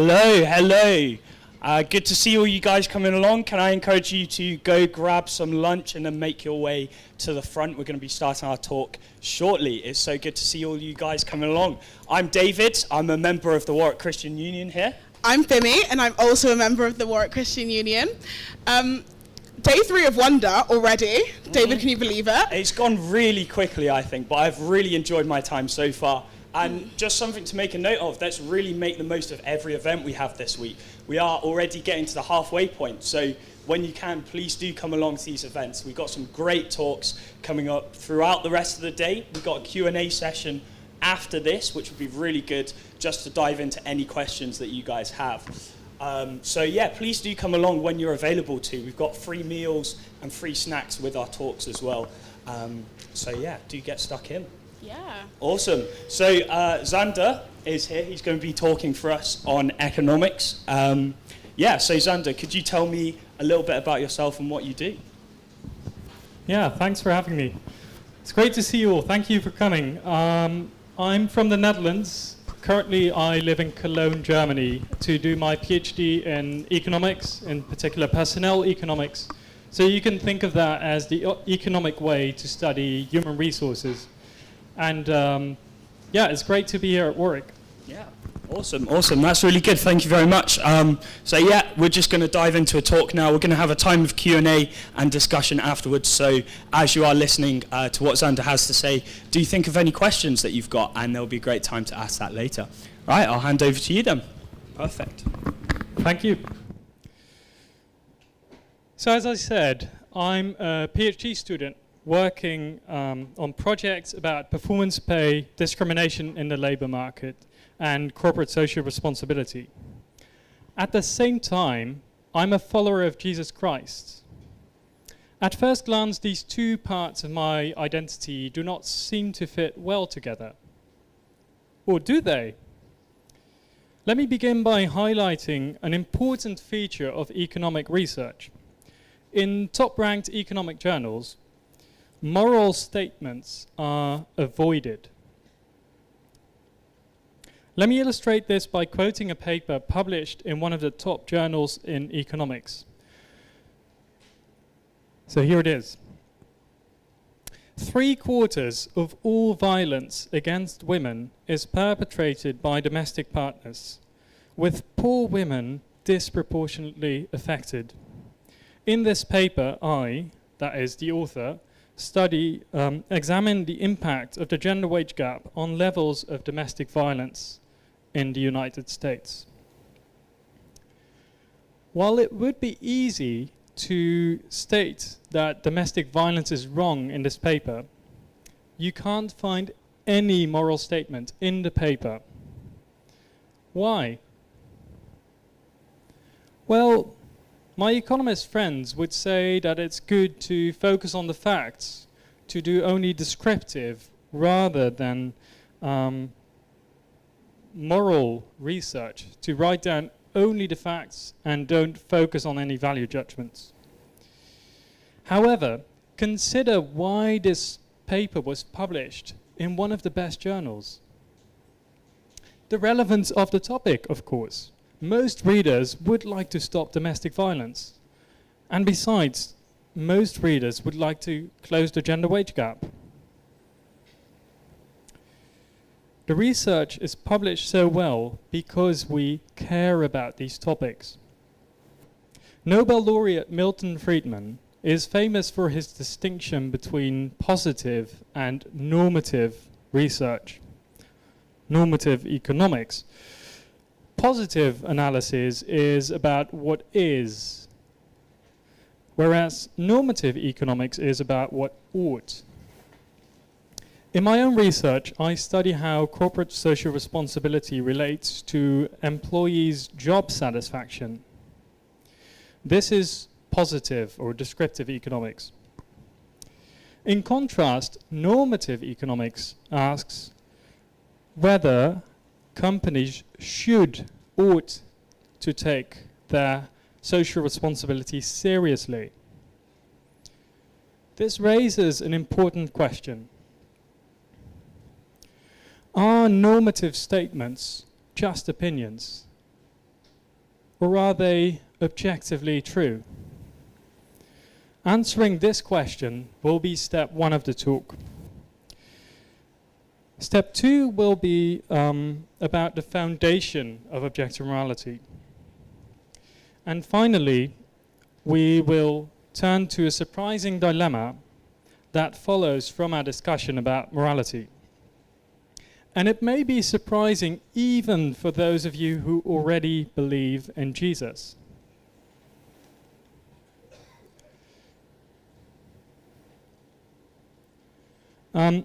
Hello, hello. Good to see all you guys coming along. Can I encourage you to go grab some lunch and then make your way to the front? We're going to be starting our talk shortly. It's so good to see all you guys coming along. I'm David. I'm a member of the Warwick Christian Union here. I'm Fimi, and I'm also a member of the Warwick Christian Union. Day 3 of Wonder already. David, can you believe it? It's gone really quickly, I think, but I've really enjoyed my time so far. And just something to make a note of, let's really make the most of every event we have this week. We are already getting to the halfway point, so when you can, please do come along to these events. We've got some great talks coming up throughout the rest of the day. We've got a Q&A session after this, which would be really good just to dive into any questions that you guys have. So yeah, please do come along when you're available to. We've got free meals and free snacks with our talks as well. So yeah, do get stuck in. Yeah. Awesome. So Xander is here. He's going to be talking for us on economics. So Xander, could you tell me a little bit about yourself and what you do? Yeah, thanks for having me. It's great to see you all. Thank you for coming. I'm from the Netherlands. Currently, I live in Cologne, Germany, to do my PhD in economics, in particular personnel economics. So you can think of that as the economic way to study human resources. And it's great to be here at Warwick. Yeah, awesome. That's really good. Thank you very much. We're just going to dive into a talk now. We're going to have a time of Q&A and discussion afterwards. So as you are listening to what Xander has to say, do you think of any questions that you've got? And there'll be a great time to ask that later. Right, I'll hand over to you then. Perfect. Thank you. So as I said, I'm a PhD student working on projects about performance pay, discrimination in the labour market, and corporate social responsibility. At the same time, I'm a follower of Jesus Christ. At first glance, these two parts of my identity do not seem to fit well together. Or do they? Let me begin by highlighting an important feature of economic research. In top-ranked economic journals, moral statements are avoided. Let me illustrate this by quoting a paper published in one of the top journals in economics. So here it is. 3/4 of all violence against women is perpetrated by domestic partners, with poor women disproportionately affected. In this paper, that is the author, examine the impact of the gender wage gap on levels of domestic violence in the United States. While it would be easy to state that domestic violence is wrong in this paper, you can't find any moral statement in the paper. Why? Well, my economist friends would say that it's good to focus on the facts, to do only descriptive rather than moral research, to write down only the facts and don't focus on any value judgments. However, consider why this paper was published in one of the best journals. The relevance of the topic, of course. Most readers would like to stop domestic violence. And besides, most readers would like to close the gender wage gap. The research is published so well because we care about these topics. Nobel laureate Milton Friedman is famous for his distinction between positive and normative research, normative economics. Positive analysis is about what is, whereas normative economics is about what ought. In my own research, I study how corporate social responsibility relates to employees' job satisfaction. This is positive or descriptive economics. In contrast, normative economics asks whether companies ought to take their social responsibility seriously. This raises an important question. Are normative statements just opinions? or are they objectively true? Answering this question will be step 1 of the talk. Step 2 will be about the foundation of objective morality. And finally, we will turn to a surprising dilemma that follows from our discussion about morality. And it may be surprising even for those of you who already believe in Jesus.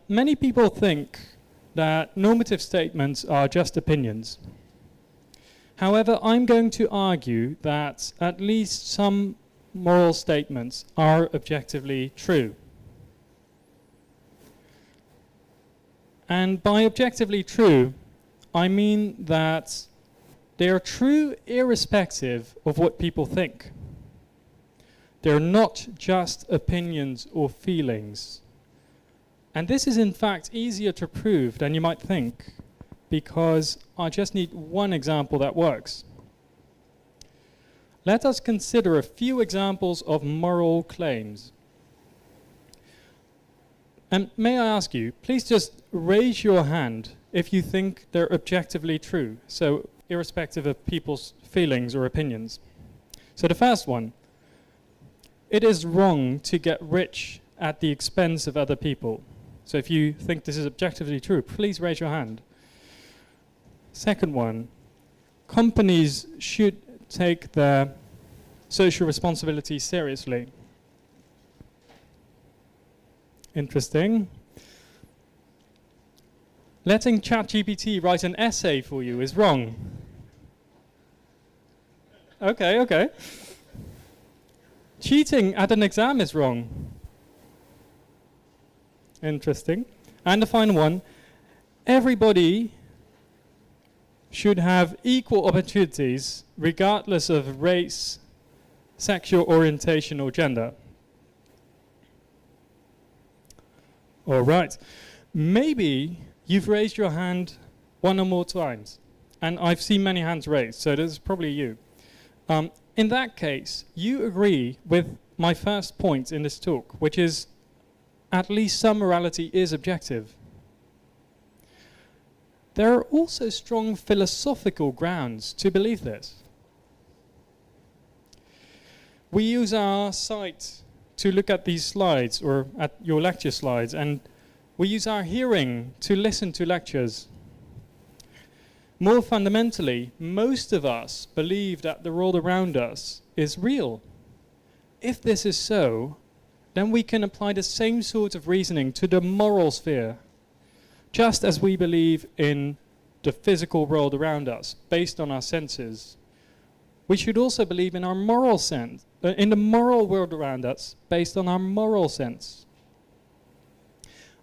Many people think that normative statements are just opinions. However, I'm going to argue that at least some moral statements are objectively true. And by objectively true, I mean that they are true irrespective of what people think. They're not just opinions or feelings. And this is in fact easier to prove than you might think, because I just need one example that works. Let us consider a few examples of moral claims. And may I ask you, please just raise your hand if you think they're objectively true, so irrespective of people's feelings or opinions. So the first one, it is wrong to get rich at the expense of other people. So if you think this is objectively true, please raise your hand. Second one, companies should take their social responsibility seriously. Interesting. Letting ChatGPT write an essay for you is wrong. Okay. Cheating at an exam is wrong. Interesting. And the final one, everybody should have equal opportunities regardless of race, sexual orientation or gender. All right. Maybe you've raised your hand one or more times, and I've seen many hands raised, so this is probably you. In that case, you agree with my first point in this talk, which is at least some morality is objective. There are also strong philosophical grounds to believe this. We use our sight to look at these slides, or at your lecture slides, and we use our hearing to listen to lectures. More fundamentally, most of us believe that the world around us is real. If this is so, then we can apply the same sort of reasoning to the moral sphere, just as we believe in the physical world around us, based on our senses. We should also believe in our moral sense, in the moral world around us, based on our moral sense.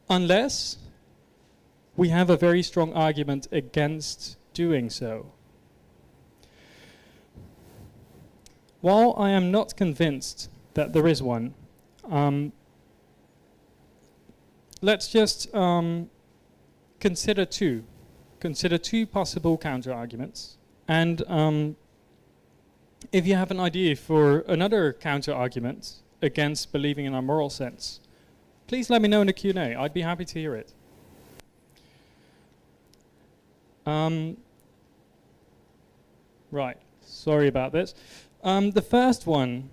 Unless we have a very strong argument against doing so. While I am not convinced that there is one, let's just consider two possible counter-arguments, and if you have an idea for another counter-argument against believing in our moral sense, please let me know in the Q&A. I'd be happy to hear it. Right, sorry about this. The first one,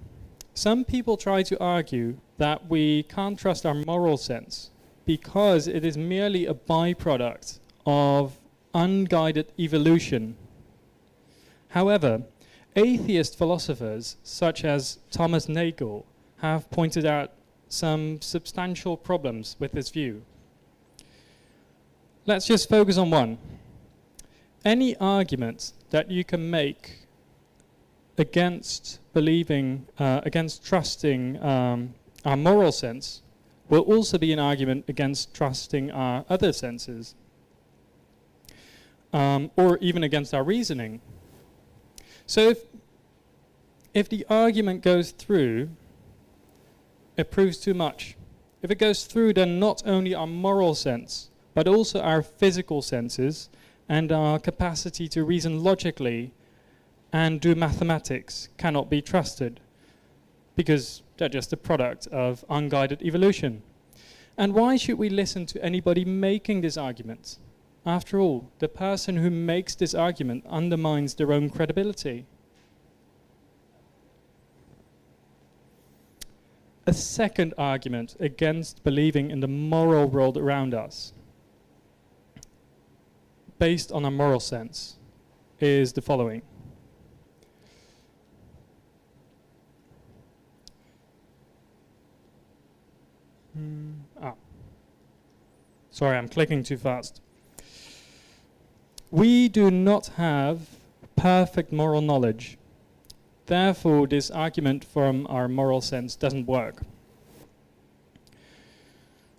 some people try to argue that we can't trust our moral sense because it is merely a byproduct of unguided evolution. However, atheist philosophers such as Thomas Nagel have pointed out some substantial problems with this view. Let's just focus on one. Any argument that you can make against believing, against trusting our moral sense will also be an argument against trusting our other senses, or even against our reasoning. So if the argument goes through, it proves too much. If it goes through, then not only our moral sense, but also our physical senses and our capacity to reason logically and do mathematics cannot be trusted because they're just a product of unguided evolution. And why should we listen to anybody making this argument? After all, the person who makes this argument undermines their own credibility. A second argument against believing in the moral world around us, based on a moral sense, is the following. Sorry, I'm clicking too fast. We do not have perfect moral knowledge. Therefore, this argument from our moral sense doesn't work.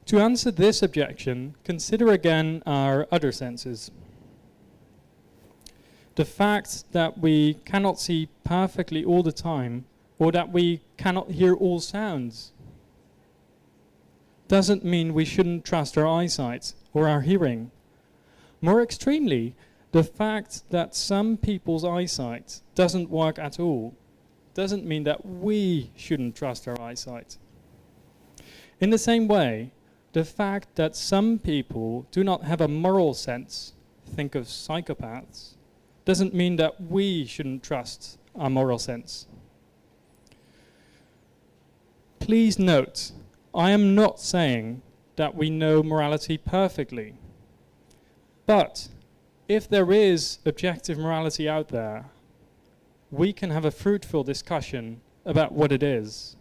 To answer this objection, consider again our other senses. The fact that we cannot see perfectly all the time, or that we cannot hear all sounds, doesn't mean we shouldn't trust our eyesight or our hearing. More extremely, the fact that some people's eyesight doesn't work at all doesn't mean that we shouldn't trust our eyesight. In the same way, the fact that some people do not have a moral sense, think of psychopaths, doesn't mean that we shouldn't trust our moral sense. Please note, I am not saying that we know morality perfectly. But if there is objective morality out there, we can have a fruitful discussion about what it is.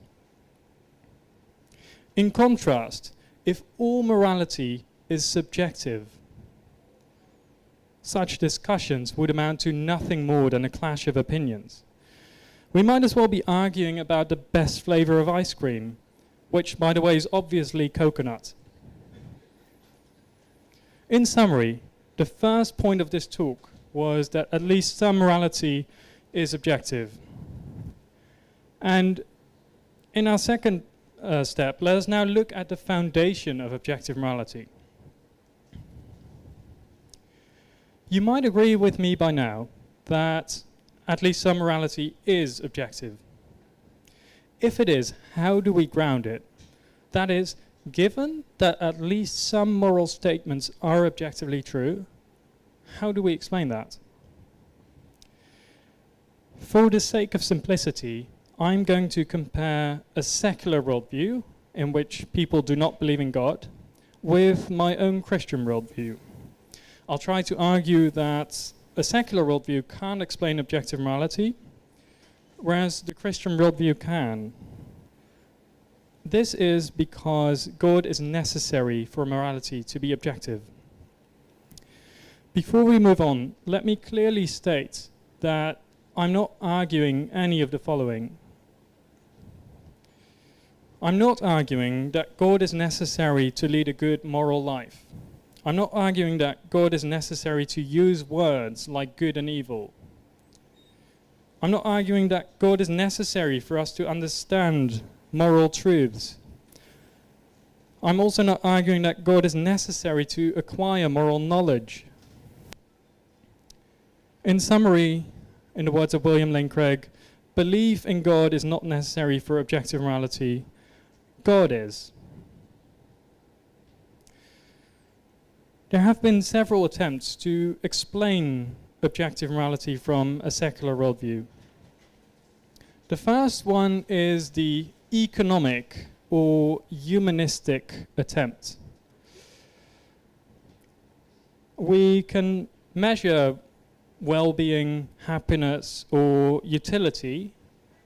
In contrast, if all morality is subjective, such discussions would amount to nothing more than a clash of opinions. We might as well be arguing about the best flavor of ice cream, which, by the way, is obviously coconut. In summary, the first point of this talk was that at least some morality is objective. And in our second step, let us now look at the foundation of objective morality. You might agree with me by now that at least some morality is objective. If it is, how do we ground it? That is, given that at least some moral statements are objectively true, how do we explain that? For the sake of simplicity, I'm going to compare a secular worldview, in which people do not believe in God, with my own Christian worldview. I'll try to argue that a secular worldview can't explain objective morality, whereas the Christian worldview can. This is because God is necessary for morality to be objective. Before we move on, let me clearly state that I'm not arguing any of the following. I'm not arguing that God is necessary to lead a good moral life. I'm not arguing that God is necessary to use words like good and evil. I'm not arguing that God is necessary for us to understand moral truths. I'm also not arguing that God is necessary to acquire moral knowledge. In summary, in the words of William Lane Craig, belief in God is not necessary for objective morality. God is. There have been several attempts to explain objective morality from a secular worldview. The first one is the economic or humanistic attempt. We can measure well-being, happiness, or utility,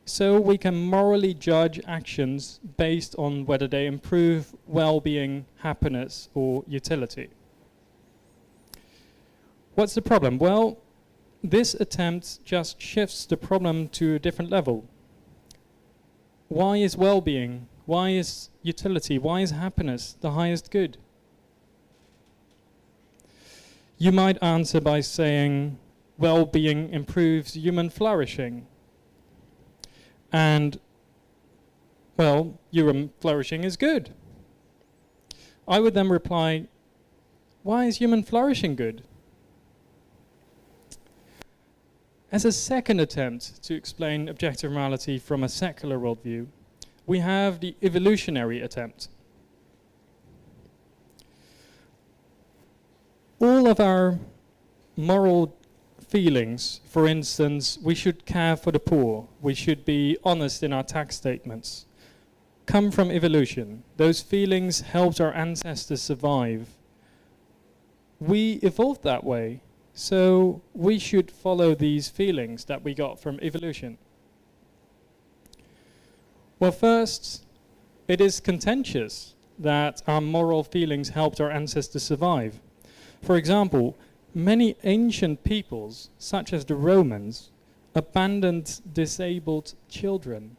so we can morally judge actions based on whether they improve well-being, happiness, or utility. What's the problem? Well, this attempt just shifts the problem to a different level. Why is well-being, why is utility, why is happiness the highest good? You might answer by saying, well-being improves human flourishing. And, well, human flourishing is good. I would then reply, why is human flourishing good? As a second attempt to explain objective morality from a secular worldview, we have the evolutionary attempt. All of our moral feelings, for instance, we should care for the poor, we should be honest in our tax statements, come from evolution. Those feelings helped our ancestors survive. We evolved that way, so we should follow these feelings that we got from evolution. Well, first, it is contentious that our moral feelings helped our ancestors survive. For example, many ancient peoples, such as the Romans, abandoned disabled children.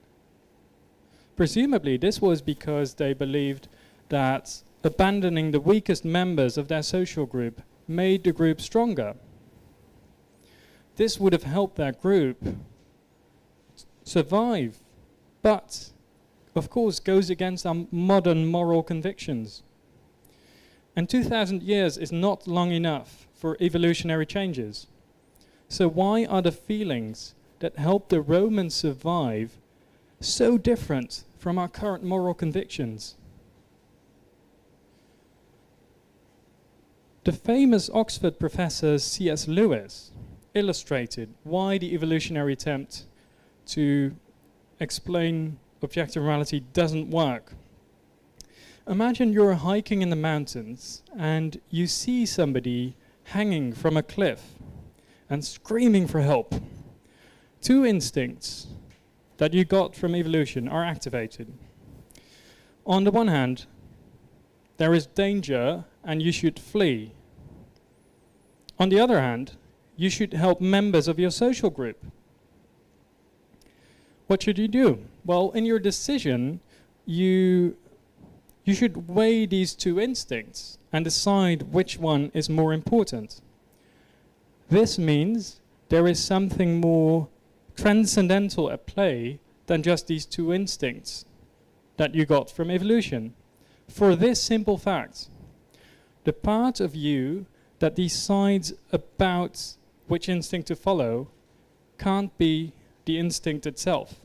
Presumably, this was because they believed that abandoning the weakest members of their social group made the group stronger. This would have helped their group survive, but, of course, goes against our modern moral convictions. And 2,000 years is not long enough for evolutionary changes. So why are the feelings that helped the Romans survive so different from our current moral convictions? The famous Oxford professor C.S. Lewis illustrated why the evolutionary attempt to explain objective morality doesn't work. Imagine you're hiking in the mountains and you see somebody hanging from a cliff and screaming for help. Two instincts that you got from evolution are activated. On the one hand, there is danger and you should flee. On the other hand, you should help members of your social group. What should you do? Well, in your decision, you should weigh these two instincts and decide which one is more important. This means there is something more transcendental at play than just these two instincts that you got from evolution. For this simple fact, the part of you that decides about which instinct to follow can't be the instinct itself.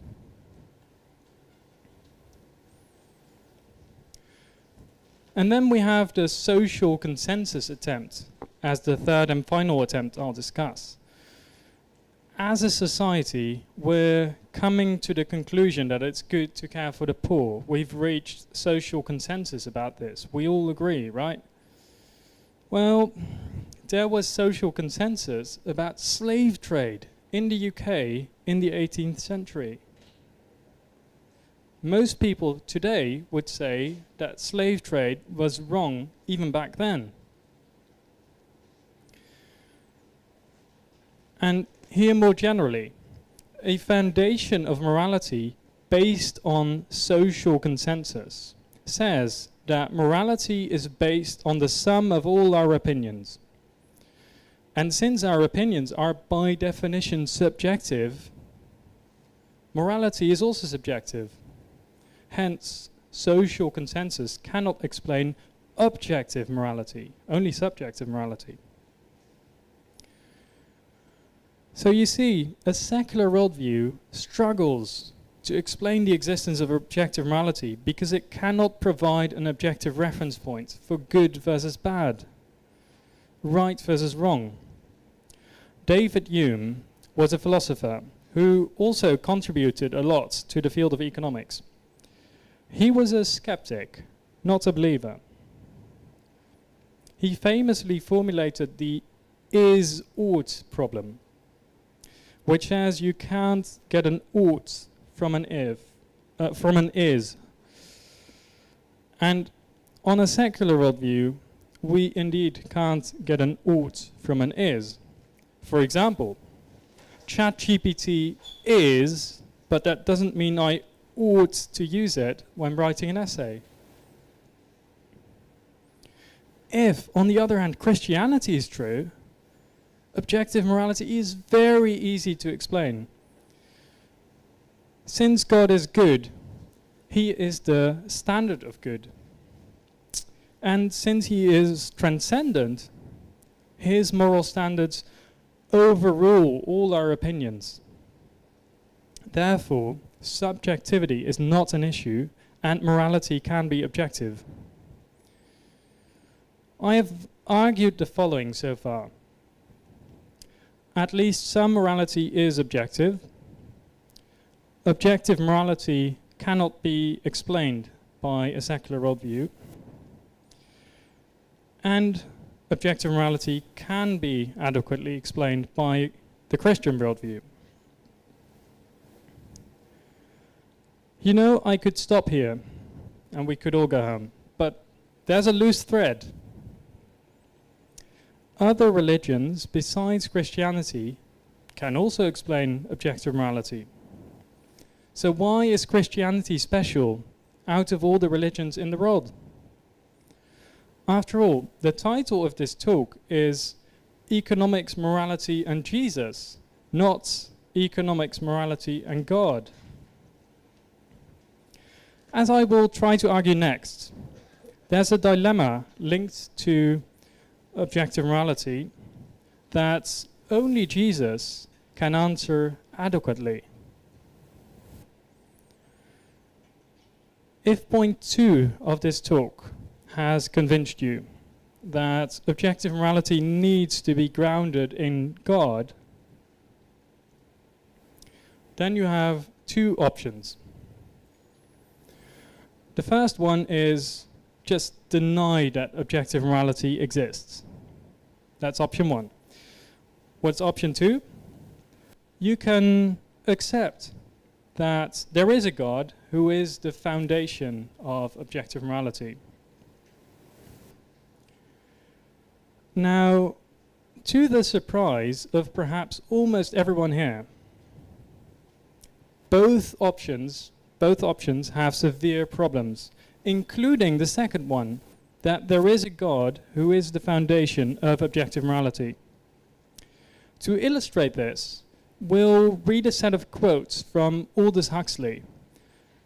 And then we have the social consensus attempt as the third and final attempt I'll discuss. As a society, we're coming to the conclusion that it's good to care for the poor. We've reached social consensus about this. We all agree, right? Well, there was social consensus about slave trade in the UK in the 18th century. Most people today would say that slave trade was wrong even back then. And here more generally, a foundation of morality based on social consensus says that morality is based on the sum of all our opinions. And since our opinions are by definition subjective, morality is also subjective. Hence, social consensus cannot explain objective morality, only subjective morality. So you see, a secular worldview struggles to explain the existence of objective morality because it cannot provide an objective reference point for good versus bad, right versus wrong. David Hume was a philosopher who also contributed a lot to the field of economics. He was a skeptic, not a believer. He famously formulated the is-ought problem, which says you can't get an ought from an is. And on a secular worldview, we indeed can't get an ought from an is. For example, ChatGPT is, but that doesn't mean I ought to use it when writing an essay. If, on the other hand, Christianity is true, objective morality is very easy to explain. Since God is good, He is the standard of good. And since He is transcendent, His moral standards overrule all our opinions. Therefore, subjectivity is not an issue, and morality can be objective. I have argued the following so far. At least some morality is objective. Objective morality cannot be explained by a secular worldview. And objective morality can be adequately explained by the Christian worldview. You know, I could stop here and we could all go home, but there's a loose thread. Other religions besides Christianity can also explain objective morality. So why is Christianity special out of all the religions in the world? After all, the title of this talk is Economics, Morality and Jesus, not Economics, Morality and God. As I will try to argue next, there's a dilemma linked to objective morality that only Jesus can answer adequately. If point 2 of this talk has convinced you that objective morality needs to be grounded in God, then you have 2 options. The first one is just deny that objective morality exists. That's option 1. What's option 2? You can accept that there is a God who is the foundation of objective morality. Now, to the surprise of perhaps almost everyone here, both options have severe problems, including the second one, that there is a God who is the foundation of objective morality. To illustrate this, we'll read a set of quotes from Aldous Huxley,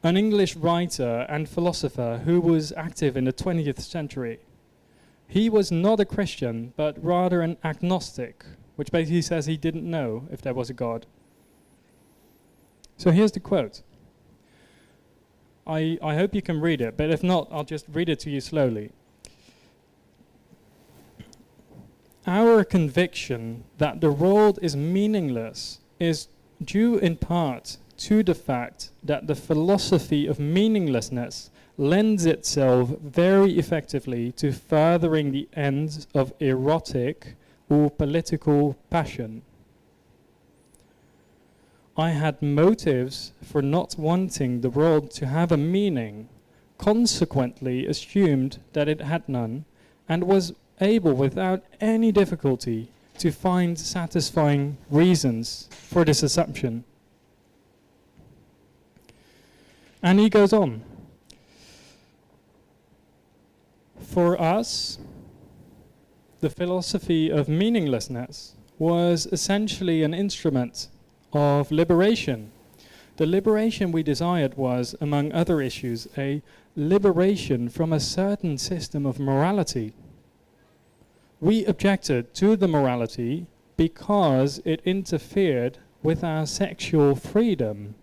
an English writer and philosopher who was active in the 20th century. He was not a Christian, but rather an agnostic, which basically says he didn't know if there was a God. So here's the quote. I hope you can read it, but if not, I'll just read it to you slowly. Our conviction that the world is meaningless is due in part to the fact that the philosophy of meaninglessness lends itself very effectively to furthering the ends of erotic or political passion. I had motives for not wanting the world to have a meaning, consequently assumed that it had none, and was able without any difficulty to find satisfying reasons for this assumption. And he goes on. For us, the philosophy of meaninglessness was essentially an instrument of liberation. The liberation we desired was, among other issues, a liberation from a certain system of morality. We objected to the morality because it interfered with our sexual freedom.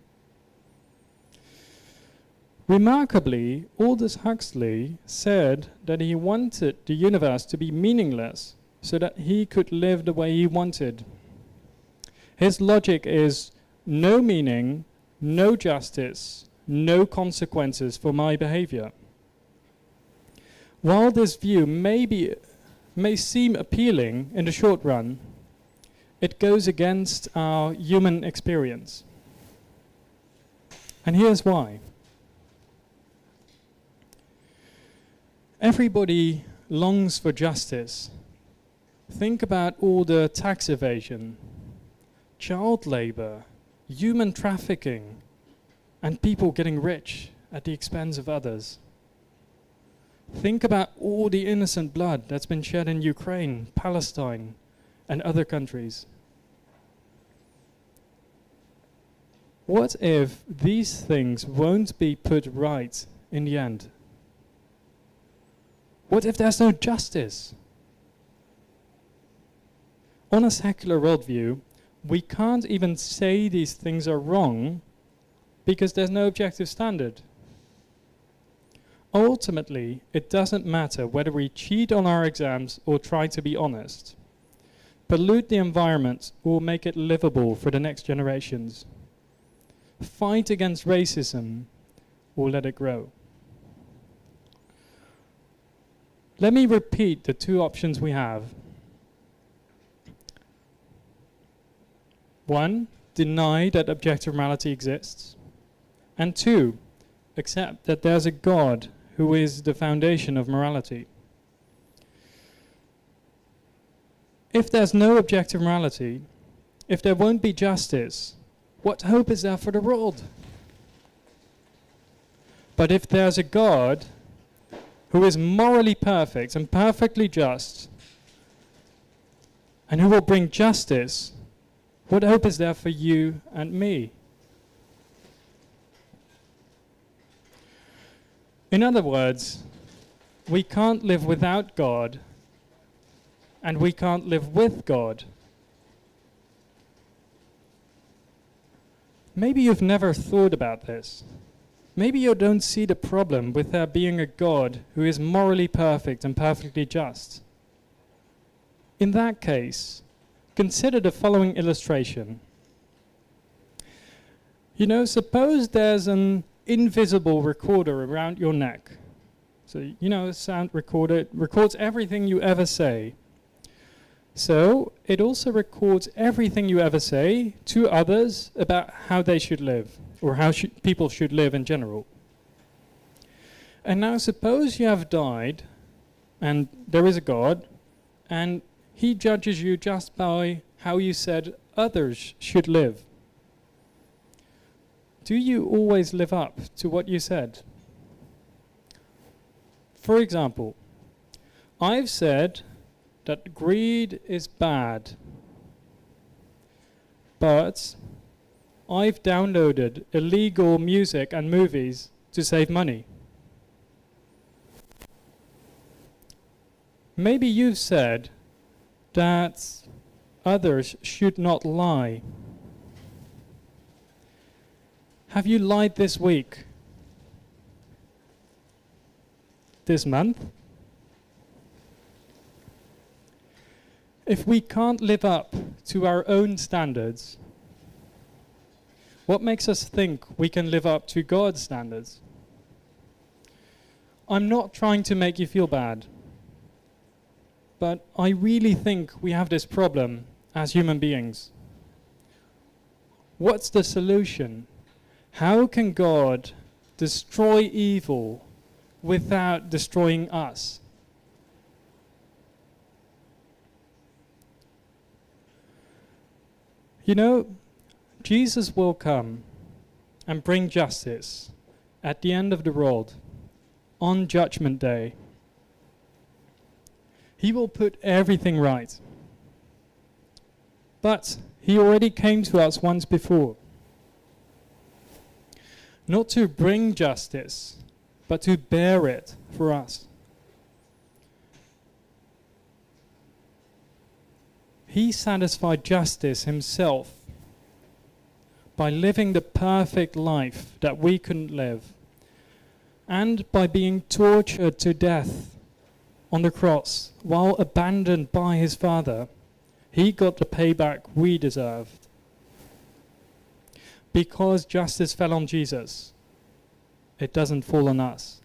Remarkably, Aldous Huxley said that he wanted the universe to be meaningless so that he could live the way he wanted. His logic is no meaning, no justice, no consequences for my behavior. While this view may seem appealing in the short run, it goes against our human experience. And here's why. Everybody longs for justice. Think about all the tax evasion, child labor, human trafficking, and people getting rich at the expense of others. Think about all the innocent blood that's been shed in Ukraine, Palestine, and other countries. What if these things won't be put right in the end? What if there's no justice? on a secular worldview, we can't even say these things are wrong because there's no objective standard. Ultimately, it doesn't matter whether we cheat on our exams or try to be honest, pollute the environment or make it livable for the next generations, fight against racism or let it grow. Let me repeat the two options we have. 1, deny that objective morality exists. And 2, accept that there's a God who is the foundation of morality. If there's no objective morality, if there won't be justice, what hope is there for the world? But if there's a God who is morally perfect and perfectly just, and who will bring justice, what hope is there for you and me? In other words, we can't live without God, and we can't live with God. Maybe you've never thought about this. Maybe you don't see the problem with there being a God who is morally perfect and perfectly just. In that case, consider the following illustration. Suppose there's an invisible recorder around your neck. So, a sound recorder, it records everything you ever say. So, it also records everything you ever say to others about how they should live, or how people should live in general. And now suppose you have died, and there is a God, and he judges you just by how you said others should live. Do you always live up to what you said? For example, I've said that greed is bad, but I've downloaded illegal music and movies to save money. Maybe you've said that others should not lie. Have you lied this week? This month? If we can't live up to our own standards, what makes us think we can live up to God's standards? I'm not trying to make you feel bad, but I really think we have this problem as human beings. What's the solution? How can God destroy evil without destroying us? Jesus will come and bring justice at the end of the world, on Judgment Day. He will put everything right. But he already came to us once before. Not to bring justice, but to bear it for us. He satisfied justice himself by living the perfect life that we couldn't live, and by being tortured to death on the cross while abandoned by his Father. He got the payback we deserved. Because justice fell on Jesus, it doesn't fall on us.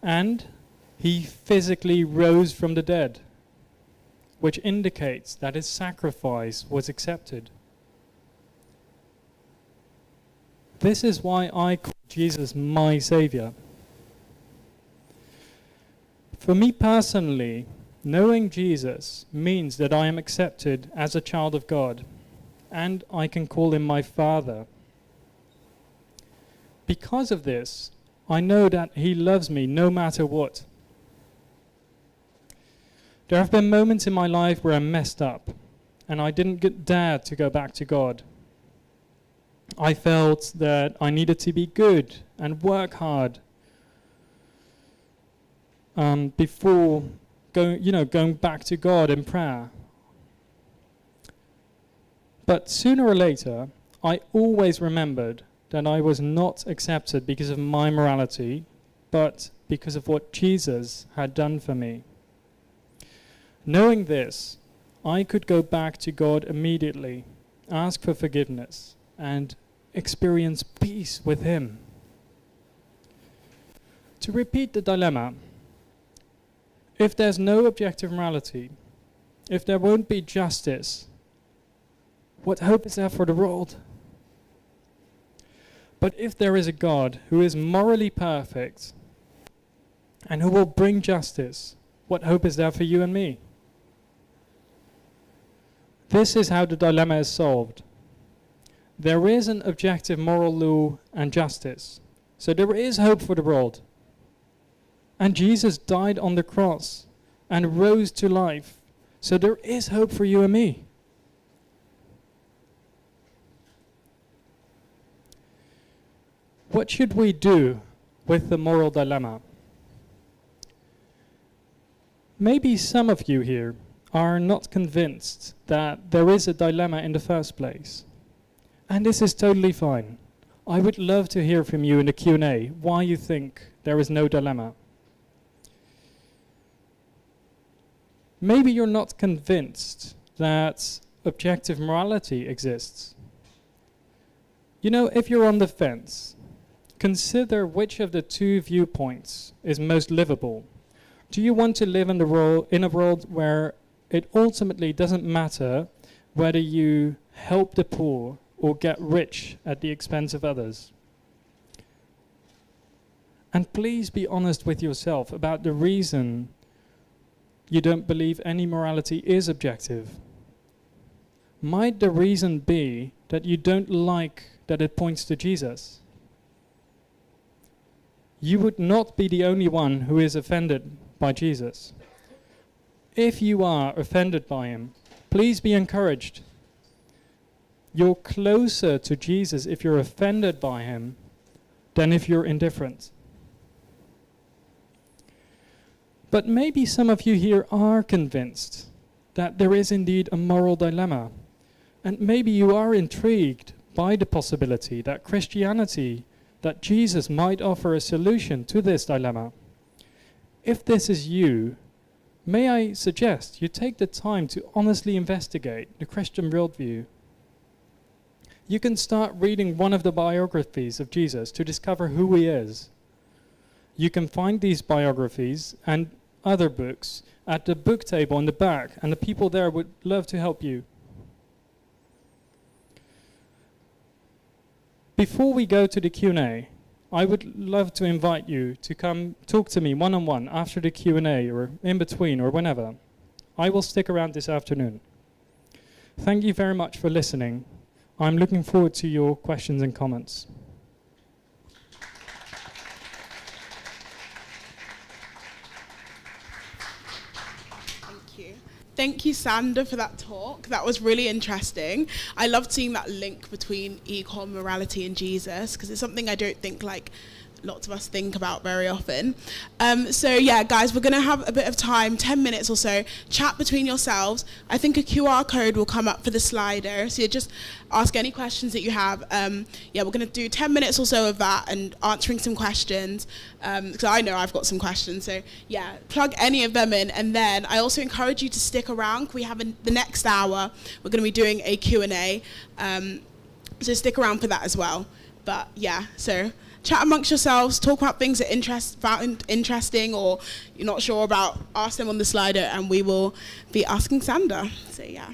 And he physically rose from the dead, which indicates that his sacrifice was accepted. This is why I call Jesus my Savior. For me personally, knowing Jesus means that I am accepted as a child of God, and I can call him my Father. Because of this, I know that he loves me no matter what. There have been moments in my life where I messed up, and I didn't dare to go back to God. I felt that I needed to be good and work hard before going back to God in prayer. But sooner or later, I always remembered that I was not accepted because of my morality, but because of what Jesus had done for me. Knowing this, I could go back to God immediately, ask for forgiveness, and experience peace with Him. To repeat the dilemma, if there's no objective morality, if there won't be justice, what hope is there for the world? But if there is a God who is morally perfect and who will bring justice, what hope is there for you and me? This is how the dilemma is solved. There is an objective moral law and justice, so there is hope for the world. And Jesus died on the cross and rose to life, so there is hope for you and me. What should we do with the moral dilemma? Maybe some of you here are not convinced that there is a dilemma in the first place. And this is totally fine. I would love to hear from you in the Q&A why you think there is no dilemma. Maybe you're not convinced that objective morality exists. If you're on the fence, consider which of the two viewpoints is most livable. Do you want to live in a world where it ultimately doesn't matter whether you help the poor or get rich at the expense of others? And please be honest with yourself about the reason you don't believe any morality is objective. Might the reason be that you don't like that it points to Jesus? You would not be the only one who is offended by Jesus. If you are offended by Him, please be encouraged. You're closer to Jesus if you're offended by Him than if you're indifferent. But maybe some of you here are convinced that there is indeed a moral dilemma. And maybe you are intrigued by the possibility that Christianity, that Jesus might offer a solution to this dilemma. If this is you, may I suggest you take the time to honestly investigate the Christian worldview. You can start reading one of the biographies of Jesus to discover who He is. You can find these biographies and other books at the book table in the back, and the people there would love to help you. Before we go to the Q&A, I would love to invite you to come talk to me one-on-one after the Q&A or in between or whenever. I will stick around this afternoon. Thank you very much for listening. I'm looking forward to your questions and comments. Thank you, Sander, for that talk. That was really interesting. I loved seeing that link between equal morality and Jesus, because it's something I don't think lots of us think about very often. So yeah, guys, we're going to have a bit of time, 10 minutes or so, chat between yourselves. I think a QR code will come up for the slider, so you just ask any questions that you have. Yeah, we're going to do 10 minutes or so of that and answering some questions, because I know I've got some questions. So yeah, plug any of them in, and then I also encourage you to stick around. We have the next hour, we're going to be doing a Q&A, so stick around for that as well. But yeah, so chat amongst yourselves, talk about things that found interesting or you're not sure about, ask them on the slider, and we will be asking Sander. So yeah.